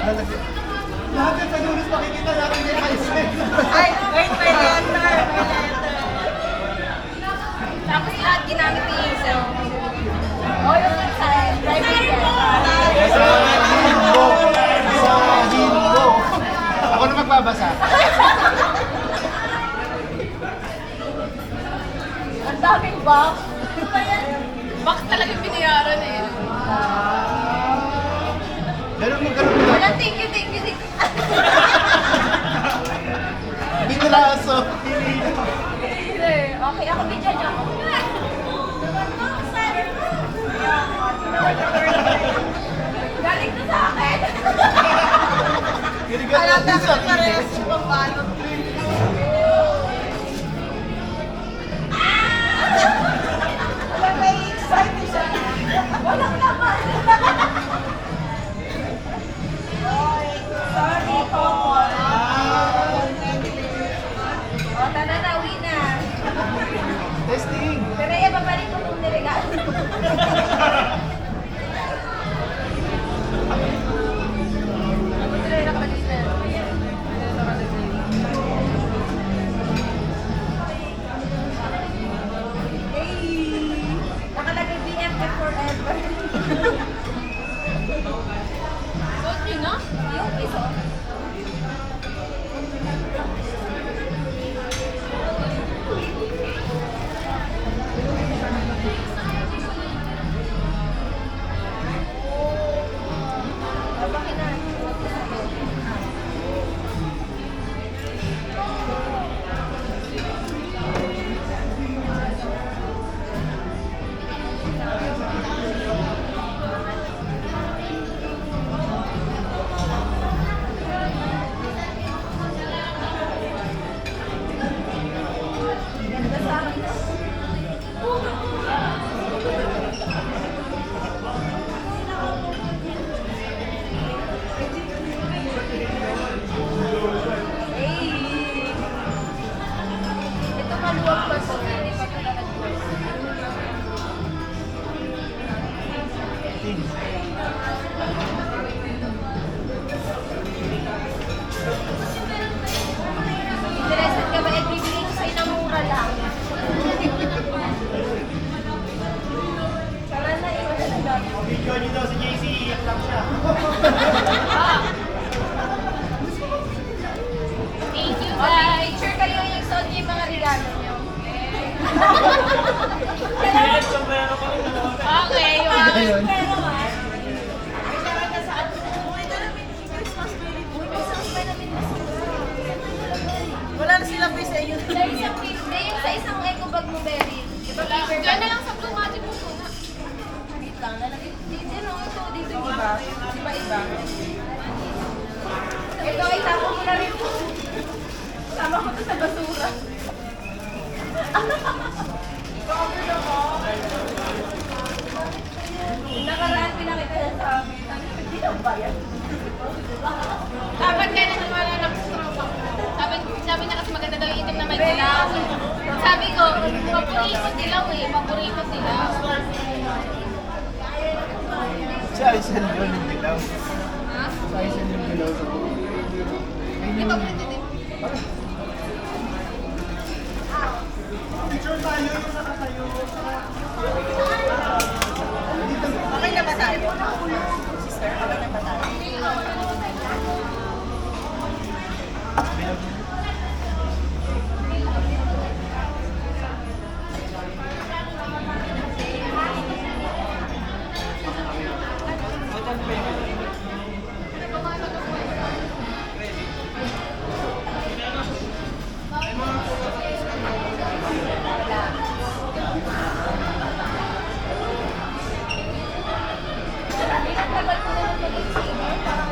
Lahat yan sa dulos makikita natin yung ice. Ay, wait, may letter. Tapos lahat ginamit ni Hazel. O, yung driving Sa himbo. Sa himbo. Ako na magbabasa. Ang daming box. Box talagang binayaran eh. Ganun mo, ganun mo. Walang thank you, thank you, thank you. Binraso. Okay, ako bidyan niyo ako. Galing na sa akin. Alam na sa parehas yung pambalot. Alam, may excited siya. Walang laman. Sorry po. O, tara na, uwi na. Testing. Pero eh, babalik ko itong niregalo. Nakalagay BFF forever. Suot yun, no? Yung piso. Bakit na? Ganda sa akin. Hey! Ito maluwag pa so hindi pa ito nalagyan. Interested ka ba? Bibigay ko sa'yo ng mura lang. Tara na, iwan na lang dati. Video niyo daw si JC. Iyak lang siya. Thank you guys! Picture kayo yung suot niyo yung mga regalo niyo. Okay, Ayun. pero man. Ito sa atin. Ito namin Christmas spirit. Christmas pa namin wala na silang pay sa iyo. Sa isang yung sa isang eco bag mo, Beryl. Diba paper bag? Diyan na lang sa Blue Magic mo muna. Wait lang, nalagay. Dito, no? Ito, dito, iba. Diba iba? Ito, itapon mo na rin po. Sama ko to sa basura. Nakaraan pinakita yan sa amin. Hindi na bayad. Dapat kaya naman wala ng tropa ko. Sabi niya kasi maganda daw yung itim na may dilaw. Sabi ko, paborito dilaw eh. Paborito dilaw. Si Aisen yun, yung dilaw. Ha? Si Aisen yung dilaw. Hindi paborito din. Picture tayo yung nakatayo. Okay na ba tayo? Sister, okay na ba tayo? Tagal ko naman mag-explain.